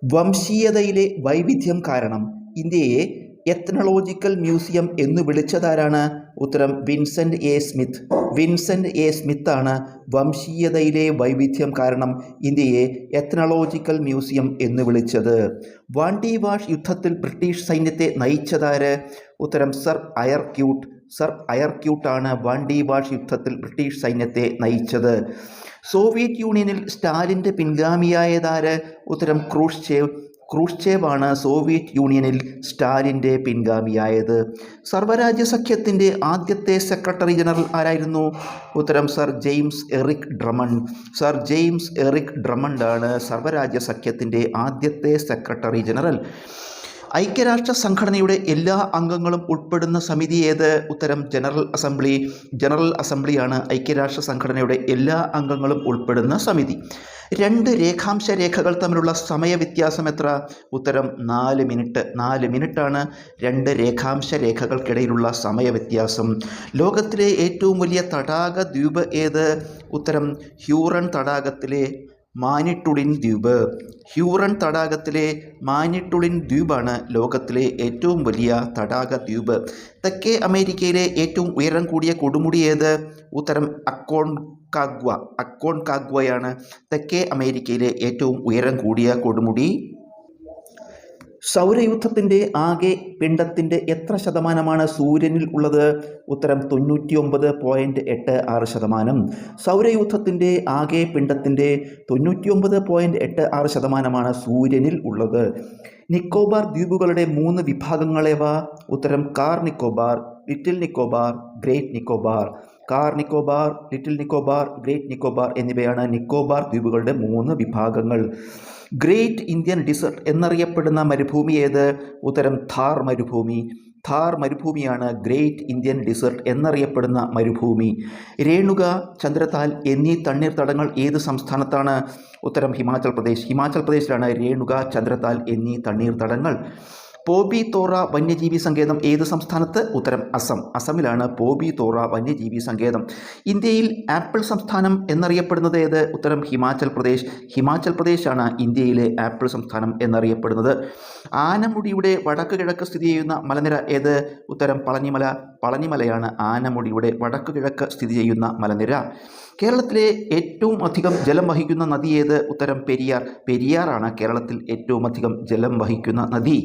വംശീയതയിലെ വൈവിധ്യം കാരണം ഇന്ത്യയെ എത്നോളജിക്കൽ മ്യൂസിയം എന്ന് വിളിച്ചതാരാണ്? ഉത്തരം Vincent A Smith. Vincent A സ്മിത്താണ് വംശീയതയിലെ വൈവിധ്യം കാരണം ഇന്ത്യയെ എത്നോളജിക്കൽ മ്യൂസിയം എന്ന് വിളിച്ചത്. വാണ്ടി വാഷ് യുദ്ധത്തിൽ ബ്രിട്ടീഷ് സൈന്യത്തെ നയിച്ചതാര്? ഉത്തരം sir Eyre Coote. Sir Eyre ക്യൂട്ടാണ് വാണ്ടി വാഷ് യുദ്ധത്തിൽ ബ്രിട്ടീഷ് സൈന്യത്തെ നയിച്ചത്. സോവിയറ്റ് യൂണിയനിൽ സ്റ്റാലിൻ്റെ പിൻഗാമിയായതാര്? ഉത്തരം ക്രൂഷ്ചേവ്. ക്രൂഷ്ചേവാണ് സോവിയറ്റ് യൂണിയനിൽ സ്റ്റാലിൻ്റെ പിൻഗാമിയായത്. സർവ്വരാജ്യ സഖ്യത്തിൻ്റെ ആദ്യത്തെ സെക്രട്ടറി ജനറൽ ആരായിരുന്നു? ഉത്തരം sir James Eric Drummond. Sir James Eric ഡ്രമണ്ടാണ് സർവ്വരാജ്യ സഖ്യത്തിൻ്റെ ആദ്യത്തെ സെക്രട്ടറി ജനറൽ. ഐക്യരാഷ്ട്ര സംഘടനയുടെ എല്ലാ അംഗങ്ങളും ഉൾപ്പെടുന്ന സമിതി ഏത്? ഉത്തരം ജനറൽ അസംബ്ലി. ജനറൽ അസംബ്ലിയാണ് ഐക്യരാഷ്ട്ര സംഘടനയുടെ എല്ലാ അംഗങ്ങളും ഉൾപ്പെടുന്ന സമിതി. രണ്ട് രേഖാംശ രേഖകൾ തമ്മിലുള്ള സമയവ്യത്യാസം എത്ര? ഉത്തരം 4 മിനിറ്റ്. 4 മിനിറ്റാണ് രണ്ട് രേഖാംശ രേഖകൾക്കിടയിലുള്ള സമയവ്യത്യാസം. ലോകത്തിലെ ഏറ്റവും വലിയ തടാക ദ്വീപ് ഏത്? ഉത്തരം ഹ്യൂറൺ തടാകത്തിലെ മാനിട്ടുളിൻ ദ്വീപ്. ഹ്യൂറൺ തടാകത്തിലെ മാനിട്ടുളിൻ ദ്വീപാണ് ലോകത്തിലെ ഏറ്റവും വലിയ തടാക ദ്വീപ്. തെക്കേ അമേരിക്കയിലെ ഏറ്റവും ഉയരം കൂടിയ കൊടുമുടി ഏത്? ഉത്തരം അക്കോൺകാഗ്വ. അക്കോൺകാഗ്വയാണ് തെക്കേ അമേരിക്കയിലെ ഏറ്റവും ഉയരം കൂടിയ കൊടുമുടി. സൗരയൂഥത്തിൻ്റെ ആകെ പിണ്ഡത്തിൻ്റെ എത്ര ശതമാനമാണ് സൂര്യനിൽ ഉള്ളത്? ഉത്തരം 99.86%. സൗരയൂഥത്തിൻ്റെ ആകെ പിണ്ഡത്തിൻ്റെ 99.86% സൂര്യനിൽ ഉള്ളത്. നിക്കോബാർ ദ്വീപുകളുടെ 3 വിഭാഗങ്ങളേവ? ഉത്തരം car Nicobar, little Nicobar, great Nicobar. Car Nicobar, little Nicobar, great Nicobar എന്നിവയാണ് നിക്കോബാർ ദ്വീപുകളുടെ 3 വിഭാഗങ്ങൾ. ഗ്രേറ്റ് ഇന്ത്യൻ ഡിസർട്ട് എന്നറിയപ്പെടുന്ന മരുഭൂമി ഏത്? ഉത്തരം ഥാർ മരുഭൂമി. ഥാർ മരുഭൂമിയാണ് ഗ്രേറ്റ് ഇന്ത്യൻ ഡിസർട്ട് എന്നറിയപ്പെടുന്ന മരുഭൂമി. രേണുക, ചന്ദ്രതാൽ എന്നീ തണ്ണീർത്തടങ്ങൾ ഏത് സംസ്ഥാനത്താണ്? ഉത്തരം ഹിമാചൽ പ്രദേശ്. ഹിമാചൽ പ്രദേശിലാണ് രേണുക, ചന്ദ്രതാൽ എന്നീ തണ്ണീർത്തടങ്ങൾ. പോബി തോറ വന്യജീവി സങ്കേതം ഏത് സംസ്ഥാനത്ത്? ഉത്തരം അസം. അസമിലാണ് പോബി തോറ വന്യജീവി സങ്കേതം. ഇന്ത്യയിൽ ആപ്പിൾ സംസ്ഥാനം എന്നറിയപ്പെടുന്നത് ഏത്? ഉത്തരം ഹിമാചൽ പ്രദേശ്. ഹിമാചൽ പ്രദേശാണ് ഇന്ത്യയിലെ ആപ്പിൾ സംസ്ഥാനം എന്നറിയപ്പെടുന്നത്. ആനമുടിയുടെ വടക്ക് കിഴക്ക് സ്ഥിതി ചെയ്യുന്ന മലനിര ഏത്? ഉത്തരം പളനിമല. പളനിമലയാണ് ആനമുടിയുടെ വടക്ക് കിഴക്ക് സ്ഥിതി ചെയ്യുന്ന മലനിര. കേരളത്തിലെ ഏറ്റവും അധികം ജലം വഹിക്കുന്ന നദി ഏത്? ഉത്തരം പെരിയാർ. പെരിയാറാണ് കേരളത്തിൽ ഏറ്റവും അധികം ജലം വഹിക്കുന്ന നദി.